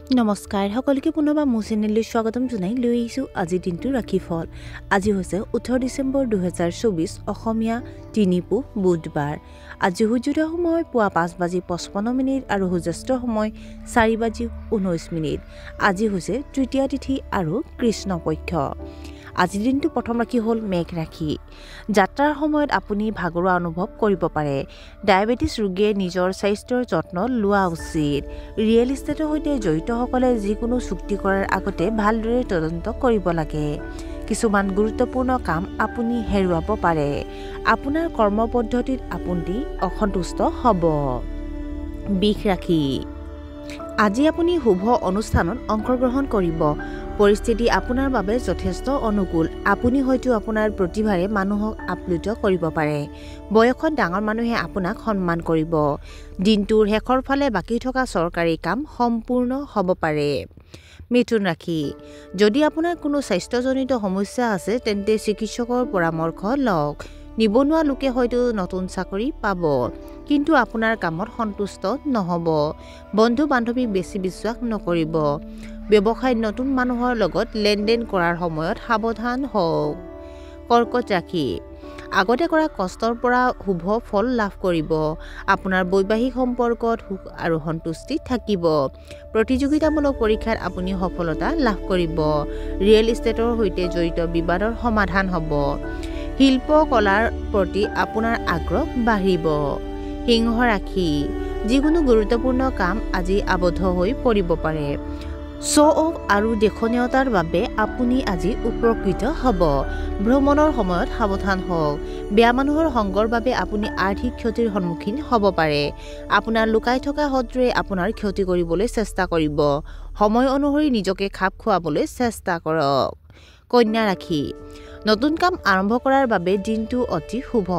নমস্কাৰ সকলোকে পুনৰবাৰ মোৰ চেনেললৈ স্বাগতম জনাই লৈ আহিছোঁ আজিৰ দিনটোৰ ৰাশিফল। আজি হৈছে 18 ডিচেম্বৰ 2024 অসমীয়া 3 পুহ বুধবাৰ। আজি সূৰ্যোদয় সময় পুৱা 5:55 আৰু সূৰ্যাস্ত সময় 4:19। আজি হৈছে তৃতীয়া তিথি আৰু কৃষ্ণ পক্ষ। আজিৰ দিনটো প্ৰথম ৰাশি হ'ল মেঘ ৰাশি। যাত্ৰাৰ সময়ত আপুনি ভাগৰুৱা অনুভৱ কৰিব পাৰে। ডায়েবেটিছ ৰোগীয়ে নিজৰ স্বাস্থ্যৰ যত্ন লোৱা উচিত। ৰিয়েল ইষ্টেটৰ সৈতে জড়িতসকলে যিকোনো চুক্তি কৰাৰ আগতে ভালদৰে তদন্ত কৰিব লাগে। কিছুমান গুৰুত্বপূৰ্ণ কাম আপুনি হেৰুৱাব পাৰে। আপোনাৰ কৰ্ম পদ্ধতিত আপুনি অসন্তুষ্ট হ'ব। বৃষ ৰাশি। আজি আপুনি শুভ অনুষ্ঠানত অংশগ্ৰহণ কৰিব। পৰিস্থিতি আপোনাৰ বাবে যথেষ্ট অনুকূল। আপুনি হয়তো আপোনাৰ প্ৰতিভাৰে মানুহক আপ্লুত কৰিব পাৰে। বয়সত ডাঙৰ মানুহে আপোনাক সন্মান কৰিব। দিনটোৰ শেষৰ ফালে বাকী থকা চৰকাৰী কাম সম্পূৰ্ণ হ'ব পাৰে। মিথুন ৰাশি। যদি আপোনাৰ কোনো স্বাস্থ্যজনিত সমস্যা আছে তেন্তে চিকিৎসকৰ পৰামৰ্শ লওক। নিবনুৱা লোকে হয়তো নতুন চাকৰি পাব, কিন্তু আপোনাৰ কামত সন্তুষ্ট নহ'ব। বন্ধু বান্ধৱীক বেছি বিশ্বাস নকৰিব। ব্যৱসায়ত নতুন মানুহৰ লগত লেনদেন কৰাৰ সময়ত সাৱধান হওক। কৰ্কট ৰাশি। আগতে কৰা কষ্টৰ পৰা শুভ ফল লাভ কৰিব। আপোনাৰ বৈবাহিক সম্পৰ্কত সুখ আৰু সন্তুষ্টি থাকিব। প্ৰতিযোগিতামূলক পৰীক্ষাত আপুনি সফলতা লাভ কৰিব। ৰিয়েল ইষ্টেটৰ সৈতে জড়িত বিবাদৰ সমাধান হ'ব। শিল্প কলাৰ প্ৰতি আপোনাৰ আগ্ৰহ বাঢ়িব। সিংহ ৰাশি। যিকোনো গুৰুত্বপূৰ্ণ কাম আজি আবদ্ধ হৈ পৰিব পাৰে। শ্ব' অফ আৰু দেখনীয়তাৰ বাবে আপুনি আজি উপকৃত হ'ব। ভ্ৰমণৰ সময়ত সাৱধান হওক। বেয়া মানুহৰ সংগৰ বাবে আপুনি আৰ্থিক ক্ষতিৰ সন্মুখীন হ'ব পাৰে। আপোনাৰ লুকাই থকা শত্ৰুৱে আপোনাৰ ক্ষতি কৰিবলৈ চেষ্টা কৰিব। সময় অনুসৰি নিজকে খাপ খুৱাবলৈ চেষ্টা কৰক। কন্যা ৰাশি। নতুন কাম আৰম্ভ কৰাৰ বাবে দিনটো অতি শুভ।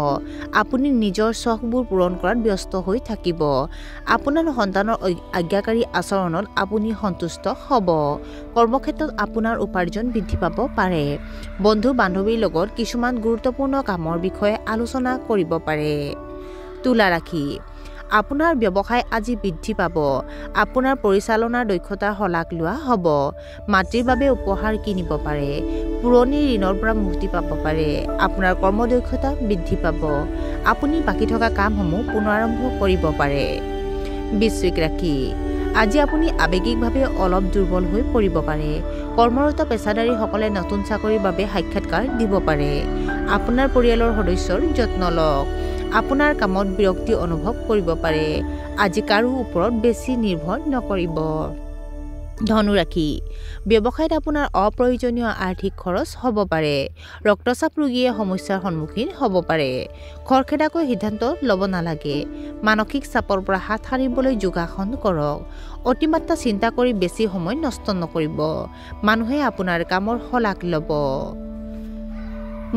আপুনি নিজৰ চখবোৰ পূৰণ কৰাত ব্যস্ত হৈ থাকিব। আপোনাৰ সন্তানৰ আজ্ঞাকাৰী আচৰণত আপুনি সন্তুষ্ট হ'ব। কৰ্মক্ষেত্ৰত আপোনাৰ উপাৰ্জন বৃদ্ধি পাব পাৰে। বন্ধু বান্ধৱীৰ লগত কিছুমান গুৰুত্বপূৰ্ণ কামৰ বিষয়ে আলোচনা কৰিব পাৰে। তুলা ৰাশি। আপোনাৰ ব্যৱসায় আজি বৃদ্ধি পাব। আপোনাৰ পৰিচালনাৰ দক্ষতাৰ শলাগ লোৱা হ'ব। মাতৃৰ বাবে উপহাৰ কিনিব পাৰে। পুৰণি ঋণৰ পৰা মুক্তি পাব পাৰে। আপোনাৰ কৰ্মদক্ষতা বৃদ্ধি পাব। আপুনি বাকী থকা কামসমূহ পুনৰাৰম্ভ কৰিব পাৰে। বৃশ্চিক ৰাশি। আজি আপুনি আৱেগিকভাৱে অলপ দুৰ্বল হৈ পৰিব পাৰে। কৰ্মৰত পেছাদাৰীসকলে নতুন চাকৰিৰ বাবে সাক্ষাৎকাৰ দিব পাৰে। আপোনাৰ পৰিয়ালৰ সদস্যৰ যত্ন লওক। আপোনাৰ কামত বিৰক্তি অনুভৱ কৰিব পাৰে। আজি কাৰো ওপৰত বেছি নিৰ্ভৰ নকৰিব। ধনু ৰাশি। ব্যৱসায়ত আপোনাৰ অপ্ৰয়োজনীয় আৰ্থিক খৰচ হ'ব পাৰে। ৰক্তচাপ ৰোগীয়ে সমস্যাৰ সন্মুখীন হ'ব পাৰে। খৰখেদাকৈ সিদ্ধান্ত ল'ব নালাগে। মানসিক চাপৰ পৰা হাত সাৰিবলৈ যোগাসন কৰক। অতিমাত্ৰা চিন্তা কৰি বেছি সময় নষ্ট নকৰিব। মানুহে আপোনাৰ কামৰ শলাগ ল'ব।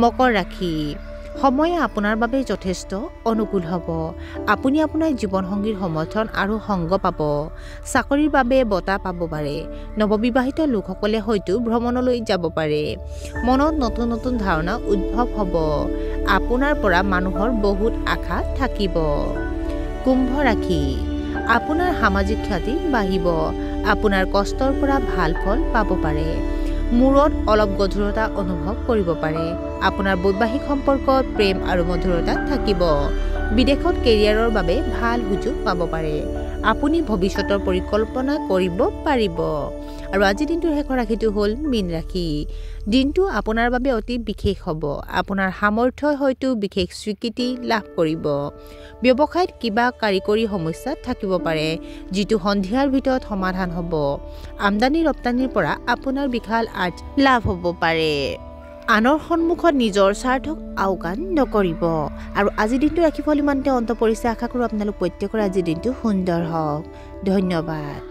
মকৰ ৰাশি। সময় আপোনাৰ বাবে যথেষ্ট অনুকূল হ'ব। আপুনি আপোনাৰ জীৱনসংগীৰ সমৰ্থন আৰু সংগ পাব। চাকৰিৰ বাবে বঁটা পাব পাৰে। নৱবিবাহিত লোকসকলে হয়তো ভ্ৰমণলৈ যাব পাৰে। মনত নতুন নতুন ধাৰণা উদ্ভৱ হ'ব। আপোনাৰ পৰা মানুহৰ বহুত আশা থাকিব। কুম্ভ ৰাশি। আপোনাৰ সামাজিক খ্যাতি বাঢ়িব। আপোনাৰ কষ্টৰ পৰা ভাল ফল পাব পাৰে। মূৰত অলপ গধুৰতা অনুভৱ কৰিব পাৰে। আপোনাৰ বৈবাহিক সম্পৰ্কত প্ৰেম আৰু মধুৰতা থাকিব। বিদেশত কেৰিয়াৰৰ বাবে ভাল সুযোগ পাব পাৰে। আপুনি ভৱিষ্যতৰ পৰিকল্পনা কৰিব পাৰিব। আৰু আজিৰ দিনটোৰ শেষৰ ৰাশিটো হ'ল মীন ৰাশি। দিনটো আপোনাৰ বাবে অতি বিশেষ হ'ব। আপোনাৰ সামৰ্থ্যই হয়তো বিশেষ স্বীকৃতি লাভ কৰিব। ব্যৱসায়ত কিবা কাৰিকৰী সমস্যা থাকিব পাৰে, যিটো সন্ধিয়াৰ ভিতৰত সমাধান হ'ব। আমদানি ৰপ্তানিৰ পৰা আপোনাৰ বিশাল আৰ্থিক লাভ হ'ব পাৰে। আনৰ সন্মুখত নিজৰ স্বাৰ্থক আওকাণ নকৰিব। আৰু আজিৰ দিনটো ৰাশিফল ইমানতে অন্ত পৰিছে। আশা কৰোঁ আপোনালোক প্ৰত্যেকৰে আজিৰ দিনটো সুন্দৰ হওক। ধন্যবাদ।